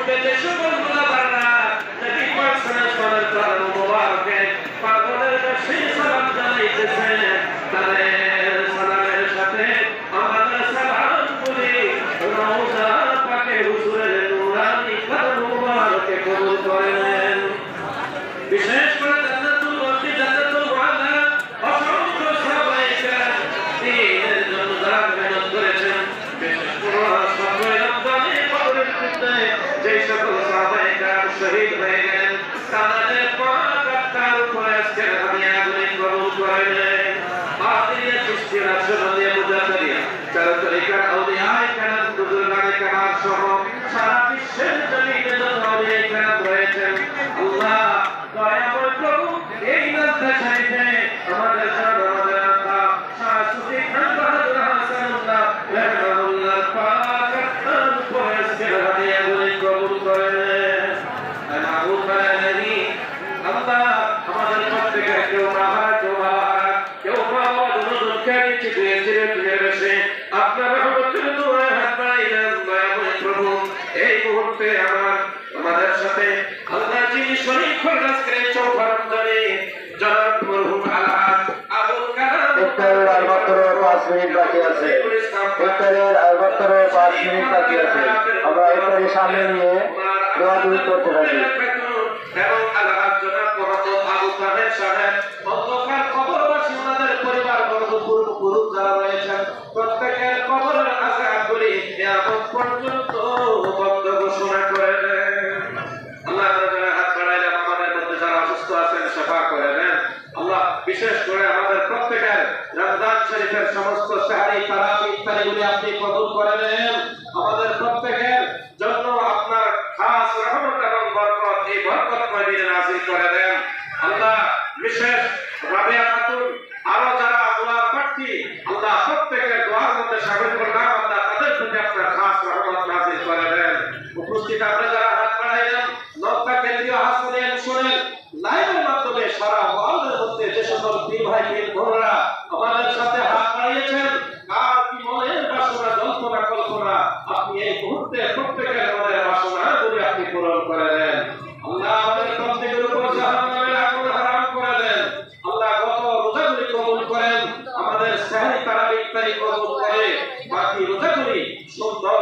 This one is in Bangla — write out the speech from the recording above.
মুহূর্তে যে সকল গুনাহগাররা নবী পাক সাল্লাল্লাহু আলাইহি ওয়াসাল্লাম মুবারকে পাগলের কাছে সালাম জানাইতেছেন, তাদের সালামের সাথে আমাদের সালাম বলি রওজা পাকে হুজুরের নূরানি কদম মুবারকে কবুল করেন। বিশেষ করে জান্নাতুল বাকি জান্নাতুল ওয়াদা অসংখ্য সাহাবায়ে কেরাম দ্বীনের জন্য যারা মেহনত করেছেন, বিশেষ করে সফর রমজানে বদরের যুদ্ধে যে সকল সাহাবায়ে কেরাম শহীদ হয়ে গেলেন, তাদের পাক আত্মার উপরে আজকে হাদিয়া গুলি কবুল করেন। আদিয়া চিশতিয়া রাশিদিয়া মুজাদ্দিদিয়া চার তরিকার আউলিয়ায়ে কেরাম বুজুর্গানে কেরাম সহ সারা বিশ্বের জমিনে যত আউলিয়ায়ে কেরাম রয়েছেন, আল্লাহ দয়াময় প্রভু এই রাস্তা চাইতে আমাদের আমাদের আত্মা শাশুড়ি খান বাহাদুর হাসানুল্লাহ রহমাহুল্লাহ পাক আত্মার উপরে আজকে হাদিয়া গুলি কবুল করেন। আল্লাহু তাআলা আল্লাহ আমাদের প্রত্যেকের কেউ মাহারা কেউ বাহারা কেউ বাবা দুজনকে চিঠিয়ে চিঠিয়ে বসে আপনার রহমতের দোয়া হাত বাড়াইলেন। দয়াময় প্রভু এই মুহূর্তে আমাদের সাথে আল্লাহ যিনি শরীক হলেন আজকের এই চৌঠা রমজানে জনাব মরহুম আলহাজ আবুল কালাম ইফতারের আর মাত্র 5 মিনিট বাকি আছে। ইফতারের আর মাত্র 5 মিনিট বাকি আছে। আমরা ইফতারের সামনে নিয়ে দোয়া দুরূদ করতে থাকি। এবং আলহাজ জনাব মোহাম্মদ আবু তাহের সাহেব অন্ধকার কবরবাসী ওনাদের পরিবার বর্গ পূর্বপুরুষ যারা রয়েছেন প্রত্যেকের কবরের আযাবগুলি কিয়ামত পর্যন্ত বন্ধ ঘোষণা করে দেন। আল্লাহ তাআলা হাত বাড়াইলেন, আমাদের মধ্যে যারা অসুস্থ আছেন সেবা করে দেন। আল্লাহ বিশেষ করে আমাদের প্রত্যেকের রমজান শরীফের সমস্ত সাহরি তারাবি ইফতারিগুলি আপনি কবুল করে নেন। আমাদের প্রত্যেকের জন্য আপনার খাস রহমত এবং বরকত এই বরকতময় দিনে নাযিল করে দেন। আল্লাহ বিশেষ রাবিয়া খাতুন আরো যারা দোয়া প্রার্থী আল্লাহ প্রত্যেকের দোয়ার মধ্যে শামিল করলাম, আল্লাহ তাদের প্রতি আপনার খাস রহমত নাযিল করে দেন। উপস্থিত আপনারা যারা হাত বাড়াইলেন নকটা কেন্দ্রীয় হাসপাতালে শুনেন লাইভের মাধ্যমে সারা ওয়ার্ল্ডের মধ্যে যে সকল পীর ভাই পীর বোনেরা আমাদের সাথে হাত বাড়িয়েছেন, কার কি মনের বাসনা যন্ত্রণা কল্পনা আপনি এই মুহূর্তে প্রত্যেকের মনের বাসনাগুলি আপনি পূরণ করে দেন। আল্লাহ আমাদের প্রত্যেকের উপর জাহান্নামের আগুন হারাম করে দেন। আল্লাহ গত রোজাগুলি কবুল করেন, আমাদের সাহরি তারাবি ইফতারি কবুল করে বাকি রোজাগুলি সুন্দর